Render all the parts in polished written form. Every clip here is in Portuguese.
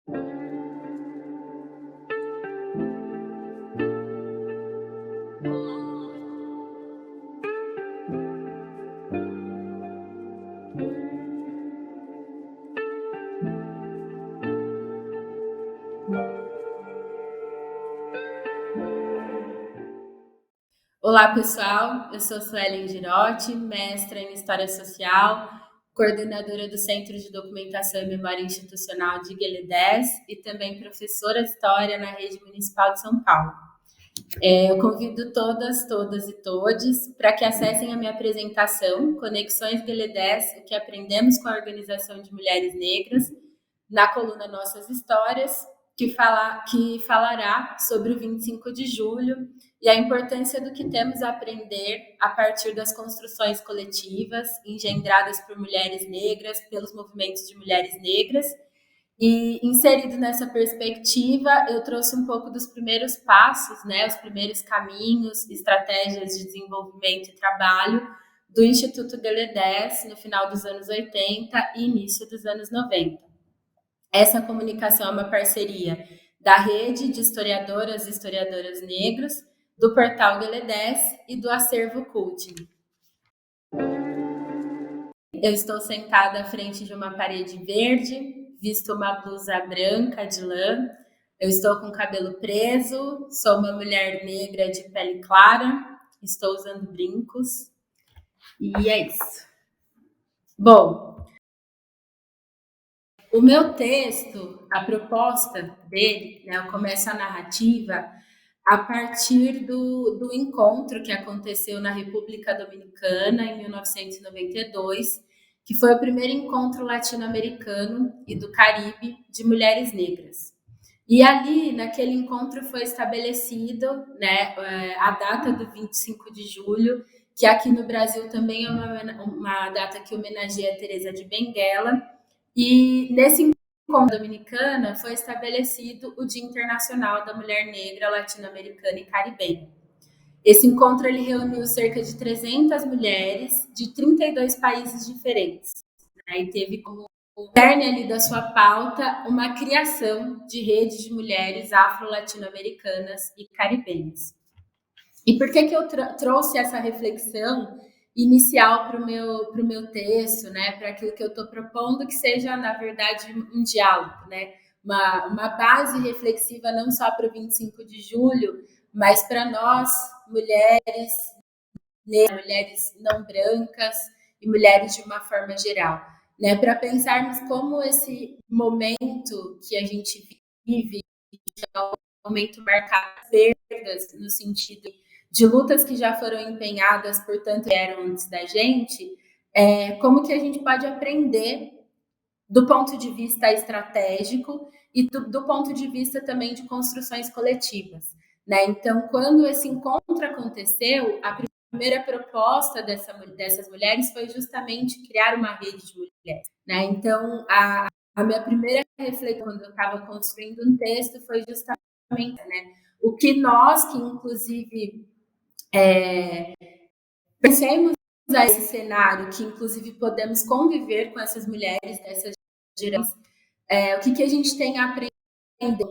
Olá, pessoal. Eu sou Suelen Girotti, mestra em História Social, coordenadora do Centro de Documentação e Memória Institucional de Guelé e também professora de História na Rede Municipal de São Paulo. Eu convido todas e todes para que acessem a minha apresentação Conexões Guelé, o que aprendemos com a Organização de Mulheres Negras, na coluna Nossas Histórias, que falará sobre o 25 de julho e a importância do que temos a aprender a partir das construções coletivas engendradas por mulheres negras, pelos movimentos de mulheres negras. E inserido nessa perspectiva, eu trouxe um pouco dos primeiros passos, né, os primeiros caminhos, estratégias de desenvolvimento e trabalho do Instituto Guelé no final dos anos 80 e início dos anos 90. Essa comunicação é uma parceria da Rede de Historiadoras e Historiadores Negros, do Portal Guelé e do Acervo Cult. Eu estou sentada à frente de uma parede verde, visto uma blusa branca de lã. Eu estou com o cabelo preso, sou uma mulher negra de pele clara, estou usando brincos. E é isso. Bom, o meu texto, a proposta dele, né, eu começo a narrativa a partir do encontro que aconteceu na República Dominicana em 1992, que foi o primeiro encontro latino-americano e do Caribe de mulheres negras. E ali, naquele encontro, foi estabelecido, né, a data do 25 de julho, que aqui no Brasil também é uma data que homenageia a Teresa de Benguela, e nesse encontro dominicana foi estabelecido o Dia Internacional da Mulher Negra, Latino-Americana e Caribenha. Esse encontro ele reuniu cerca de 300 mulheres de 32 países diferentes, né? E teve como cerne ali da sua pauta uma criação de redes de mulheres afro-latino-americanas e caribenhas. E por que eu trouxe essa reflexão inicial para o meu texto, né? Para aquilo que eu estou propondo, que seja, na verdade, um diálogo, né? Uma base reflexiva não só para o 25 de julho, mas para nós, mulheres negras, mulheres não brancas e mulheres de uma forma geral, né? Para pensarmos como esse momento que a gente vive é um momento marcado por perdas, no sentido de lutas que já foram empenhadas por tanto que eram antes da gente, como que a gente pode aprender do ponto de vista estratégico e do ponto de vista também de construções coletivas, né? Então, quando esse encontro aconteceu, a primeira proposta dessas mulheres foi justamente criar uma rede de mulheres, né? Então, a minha primeira reflexão quando eu estava construindo um texto foi justamente, né, o que nós, que inclusive pensemos a esse cenário, que inclusive podemos conviver com essas mulheres dessas gerações, o que a gente tem a aprender,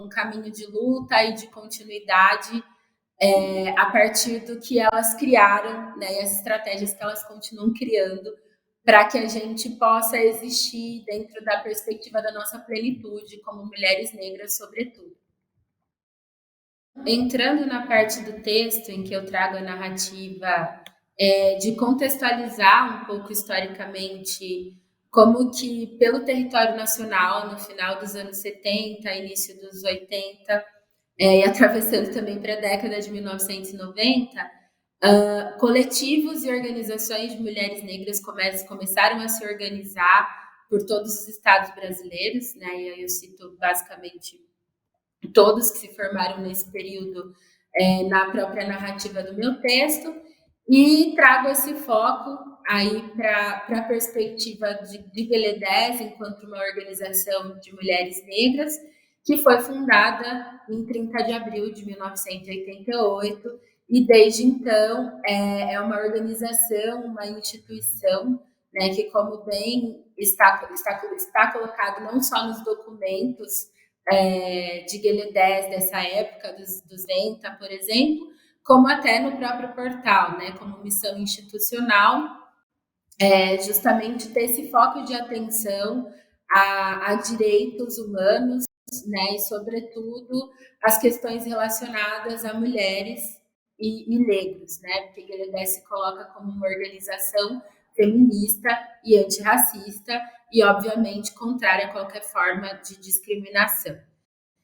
um caminho de luta e de continuidade a partir do que elas criaram, né, e as estratégias que elas continuam criando para que a gente possa existir dentro da perspectiva da nossa plenitude como mulheres negras, sobretudo. Entrando na parte do texto em que eu trago a narrativa de contextualizar um pouco historicamente como que pelo território nacional, no final dos anos 70, início dos 80, e atravessando também para a década de 1990, coletivos e organizações de mulheres negras começaram a se organizar por todos os estados brasileiros, né? E aí eu cito basicamente todos que se formaram nesse período na própria narrativa do meu texto, e trago esse foco aí para a perspectiva de Guelé enquanto uma organização de mulheres negras, que foi fundada em 30 de abril de 1988, e desde então é uma organização, uma instituição, né, que, como bem está colocado não só nos documentos de Guelé dessa época, dos 90, por exemplo, como até no próprio portal, né, como missão institucional, justamente ter esse foco de atenção a direitos humanos, né, e sobretudo as questões relacionadas a mulheres e negros, né, porque Guelé se coloca como uma organização feminista e antirracista e, obviamente, contrária a qualquer forma de discriminação.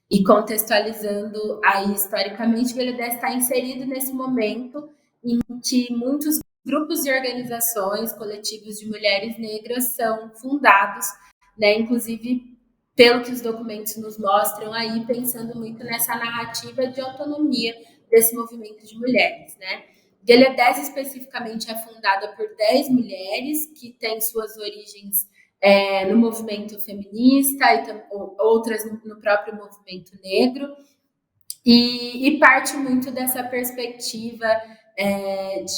E contextualizando aí historicamente, o Guelé está inserido nesse momento em que muitos grupos e organizações, coletivos de mulheres negras são fundados, né, inclusive pelo que os documentos nos mostram aí, pensando muito nessa narrativa de autonomia desse movimento de mulheres, né. Guelé especificamente é fundada por 10 mulheres que têm suas origens no movimento feminista e outras no próprio movimento negro, e parte muito dessa perspectiva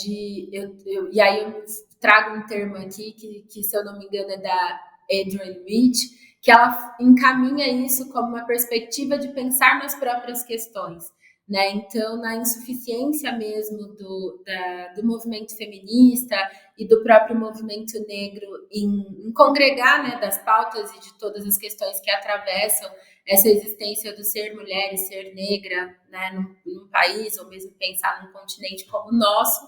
e aí eu trago um termo aqui que, se eu não me engano, é da Adrienne Rich, que ela encaminha isso como uma perspectiva de pensar nas próprias questões. Né? Então, na insuficiência mesmo do movimento feminista e do próprio movimento negro em congregar, né, das pautas e de todas as questões que atravessam essa existência do ser mulher e ser negra, né, num país, ou mesmo pensar num continente como o nosso,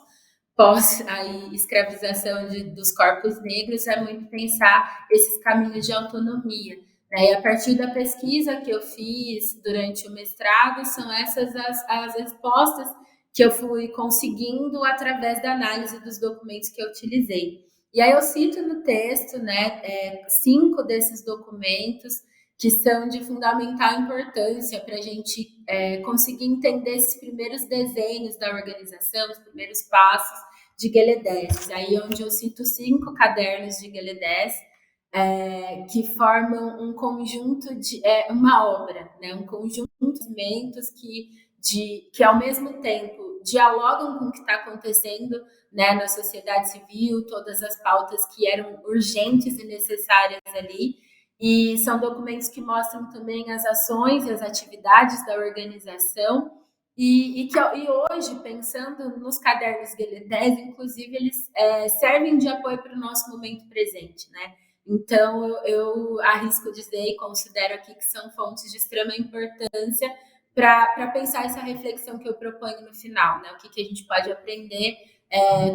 pós aí escravização dos corpos negros, é muito pensar esses caminhos de autonomia. Né? E a partir da pesquisa que eu fiz durante o mestrado, são essas as respostas que eu fui conseguindo através da análise dos documentos que eu utilizei. E aí eu cito no texto, né, 5 desses documentos que são de fundamental importância para a gente conseguir entender esses primeiros desenhos da organização, os primeiros passos de Guelé. Aí onde eu cito 5 cadernos de Guelé, que formam um conjunto de uma obra, né? Um conjunto de elementos que ao mesmo tempo dialogam com o que está acontecendo, né, na sociedade civil, todas as pautas que eram urgentes e necessárias ali, e são documentos que mostram também as ações e as atividades da organização, e hoje, pensando nos cadernos Guelé, inclusive, eles servem de apoio para o nosso momento presente, né? Então, eu arrisco dizer e considero aqui que são fontes de extrema importância para pensar essa reflexão que eu proponho no final, né? O que a gente pode aprender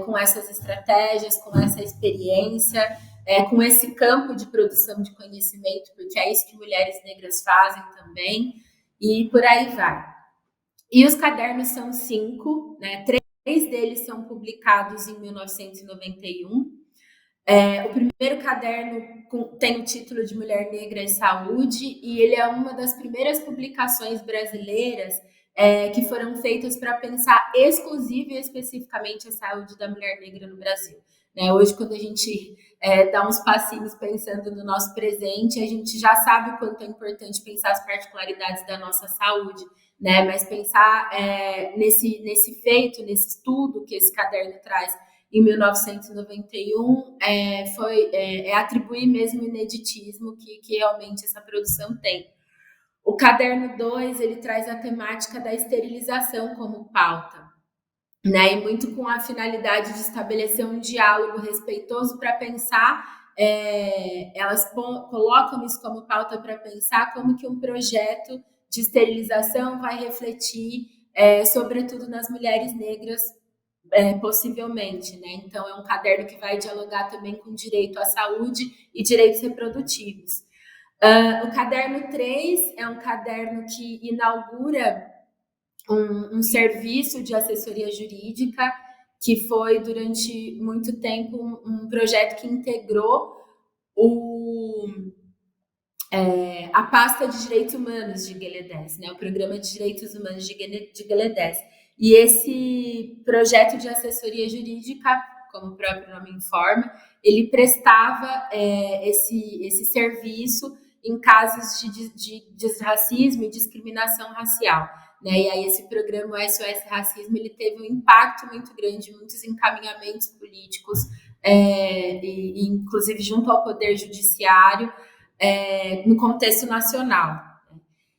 com essas estratégias, com essa experiência, com esse campo de produção de conhecimento, porque é isso que mulheres negras fazem também, e por aí vai. E os cadernos são 5, né? 3 deles são publicados em 1991. O primeiro caderno tem o título de Mulher Negra e Saúde, e ele é uma das primeiras publicações brasileiras que foram feitas para pensar exclusiva e especificamente a saúde da mulher negra no Brasil. Né? Hoje, quando a gente dá uns passinhos pensando no nosso presente, a gente já sabe o quanto é importante pensar as particularidades da nossa saúde, né? Mas pensar nesse feito, nesse estudo que esse caderno traz em 1991, foi atribuir mesmo o ineditismo que realmente essa produção tem. O caderno 2, ele traz a temática da esterilização como pauta, né? E muito com a finalidade de estabelecer um diálogo respeitoso para pensar, elas colocam isso como pauta para pensar como que um projeto de esterilização vai refletir, sobretudo nas mulheres negras, possivelmente, né? Então, é um caderno que vai dialogar também com direito à saúde e direitos reprodutivos. O caderno 3 é um caderno que inaugura um serviço de assessoria jurídica, que foi, durante muito tempo, um projeto que integrou a pasta de direitos humanos de Guelé, né? O programa de direitos humanos de Guelé. E esse projeto de assessoria jurídica, como o próprio nome informa, ele prestava esse serviço em casos de racismo e discriminação racial. Né? E aí esse programa, o SOS Racismo, ele teve um impacto muito grande, muitos encaminhamentos políticos, inclusive junto ao Poder Judiciário, no contexto nacional.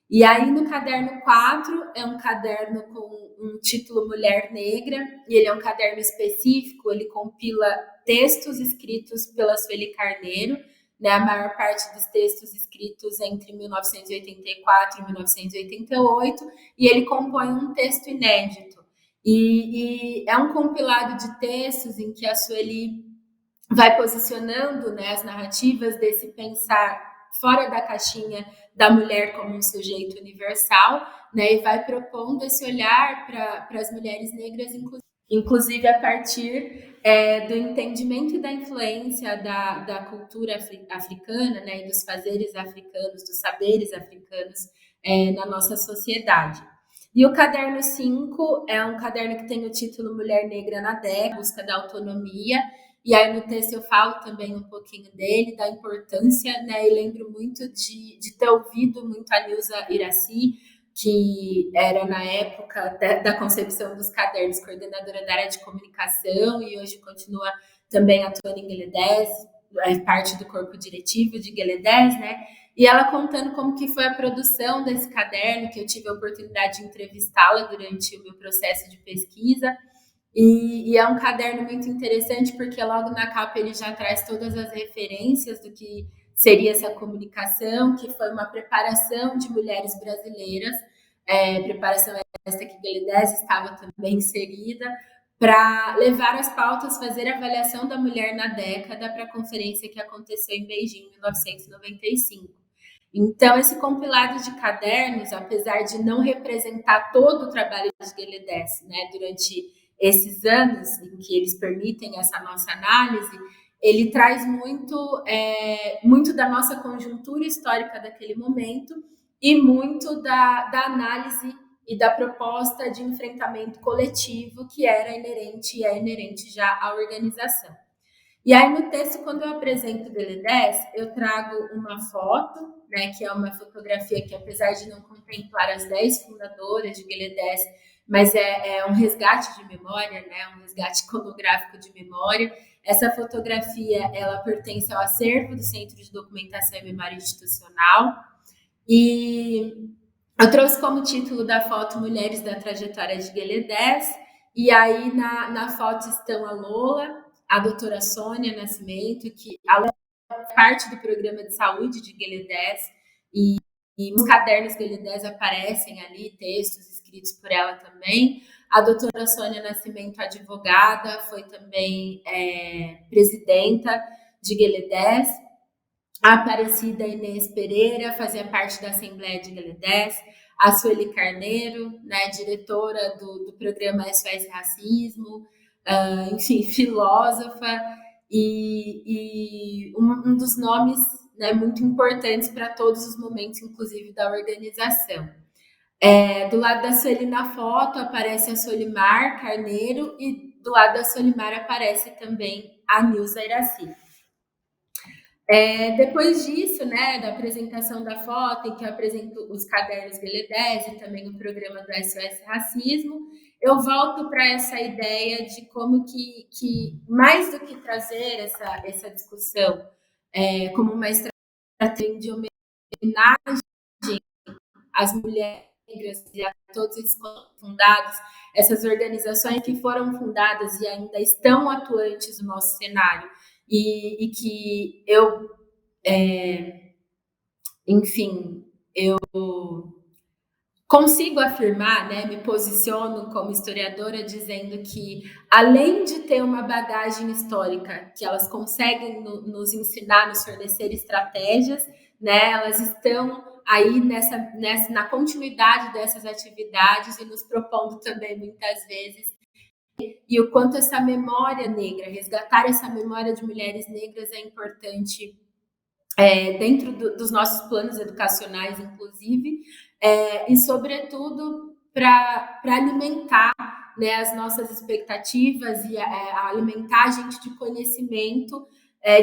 E aí, no caderno 4, é um caderno com um título Mulher Negra, e ele é um caderno específico, ele compila textos escritos pela Sueli Carneiro, né, a maior parte dos textos escritos entre 1984 e 1988, e ele compõe um texto inédito. E é um compilado de textos em que a Sueli vai posicionando, né, as narrativas desse pensar fora da caixinha da mulher como um sujeito universal, né, e vai propondo esse olhar para as mulheres negras, inclusive a partir do entendimento e da influência da cultura africana, né, e dos fazeres africanos, dos saberes africanos na nossa sociedade. E o caderno 5 é um caderno que tem o título Mulher Negra na Década, Busca da Autonomia, e aí no texto eu falo também um pouquinho dele, da importância, né? E lembro muito de ter ouvido muito a Nilza Iraci, que era na época da concepção dos cadernos, coordenadora da área de comunicação, e hoje continua também atuando em Gueledés, parte do corpo diretivo de Gueledés, né? E ela contando como que foi a produção desse caderno, que eu tive a oportunidade de entrevistá-la durante o meu processo de pesquisa. E é um caderno muito interessante porque logo na capa ele já traz todas as referências do que seria essa comunicação, que foi uma preparação de mulheres brasileiras, preparação essa que Guedes estava também inserida, para levar as pautas, fazer a avaliação da mulher na década para a conferência que aconteceu em Beijing, em 1995. Então, esse compilado de cadernos, apesar de não representar todo o trabalho de Guedes, né, durante esses anos em que eles permitem essa nossa análise, ele traz muito da nossa conjuntura histórica daquele momento e muito da análise e da proposta de enfrentamento coletivo que era inerente e é inerente já à organização. E aí, no texto, quando eu apresento o Gueledés, eu trago uma foto, né, que é uma fotografia que, apesar de não contemplar as 10 fundadoras de Gueledés, mas é um resgate de memória, né, um resgate iconográfico de memória. Essa fotografia, ela pertence ao acervo do Centro de Documentação e Memória Institucional. E eu trouxe como título da foto Mulheres da Trajetória de Gueledés, e aí na foto estão a Lola, a doutora Sônia Nascimento, que é parte do programa de saúde de Gueledés, e nos cadernos Gueledés aparecem ali textos escritos por ela também. A doutora Sônia Nascimento, advogada, foi também presidenta de Gueledés. A Aparecida Inês Pereira fazia parte da Assembleia de Gueledés. A Sueli Carneiro, né, diretora do programa SOS Racismo, enfim, filósofa, e um dos nomes, né, muito importantes para todos os momentos, inclusive da organização. Do lado da Sueli na foto aparece a Solimar Carneiro e do lado da Solimar aparece também a Nilza Iraci. Depois disso, né, da apresentação da foto, em que eu apresento os cadernos Gueledés e também o programa do SOS Racismo, eu volto para essa ideia de como que mais do que trazer essa discussão como uma estratégia de homenagem às mulheres negras e a todos esses fundados, essas organizações que foram fundadas e ainda estão atuantes no nosso cenário, e que eu enfim, eu consigo afirmar, né, me posiciono como historiadora dizendo que, além de ter uma bagagem histórica que elas conseguem nos ensinar, nos fornecer estratégias, né, elas estão aí na continuidade dessas atividades e nos propondo também, muitas vezes, e o quanto essa memória negra, resgatar essa memória de mulheres negras é importante dentro dos nossos planos educacionais, inclusive, e, sobretudo, para alimentar, né, as nossas expectativas e alimentar a gente de conhecimento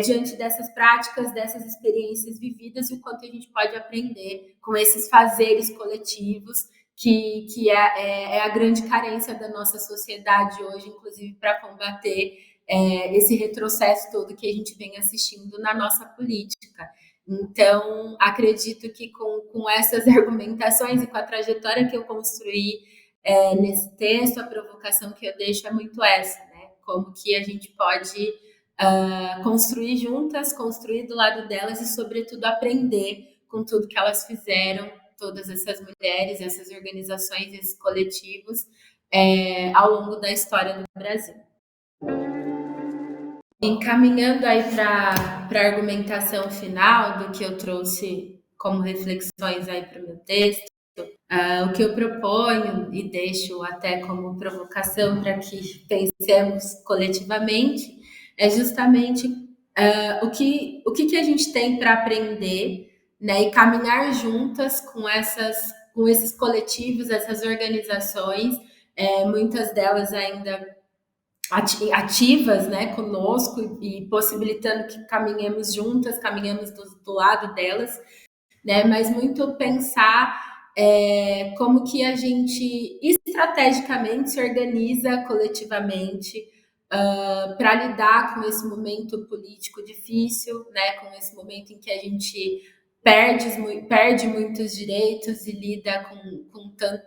diante dessas práticas, dessas experiências vividas, e o quanto a gente pode aprender com esses fazeres coletivos, que é a grande carência da nossa sociedade hoje, inclusive para combater esse retrocesso todo que a gente vem assistindo na nossa política. Então, acredito que com essas argumentações e com a trajetória que eu construí nesse texto, a provocação que eu deixo é muito essa, né? Como que a gente pode construir juntas, construir do lado delas e, sobretudo, aprender com tudo que elas fizeram, todas essas mulheres, essas organizações, esses coletivos, ao longo da história do Brasil. Encaminhando aí para a argumentação final do que eu trouxe como reflexões aí para o meu texto, o que eu proponho e deixo até como provocação para que pensemos coletivamente é justamente o que a gente tem para aprender, né, e caminhar juntas com esses coletivos, essas organizações, muitas delas ainda ativas, né, conosco e possibilitando que caminhemos juntas, caminhemos do lado delas, né, mas muito pensar como que a gente estrategicamente se organiza coletivamente para lidar com esse momento político difícil, né, com esse momento em que a gente perde muitos direitos e lida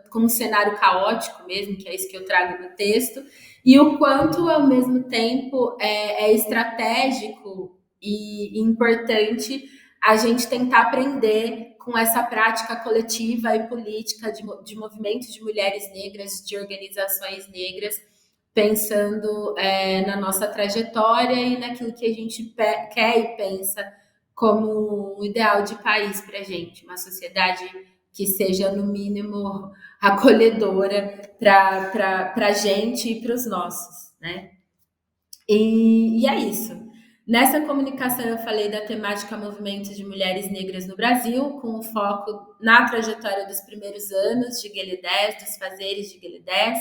com um cenário caótico mesmo, que é isso que eu trago no texto, e o quanto, ao mesmo tempo, é estratégico e importante a gente tentar aprender com essa prática coletiva e política de movimentos de mulheres negras, de organizações negras, pensando na nossa trajetória e naquilo que a gente quer e pensa como um ideal de país para a gente, uma sociedade que seja, no mínimo, acolhedora para a gente e para os nossos, né? E é isso. Nessa comunicação eu falei da temática movimentos de mulheres negras no Brasil, com o foco na trajetória dos primeiros anos de Guelé 10, dos fazeres de Guelé 10,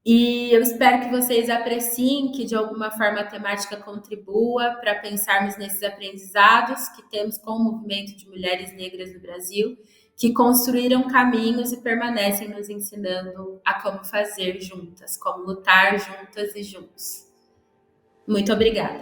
e eu espero que vocês apreciem, que de alguma forma a temática contribua para pensarmos nesses aprendizados que temos com o movimento de mulheres negras no Brasil, que construíram caminhos e permanecem nos ensinando a como fazer juntas, como lutar juntas e juntos. Muito obrigada.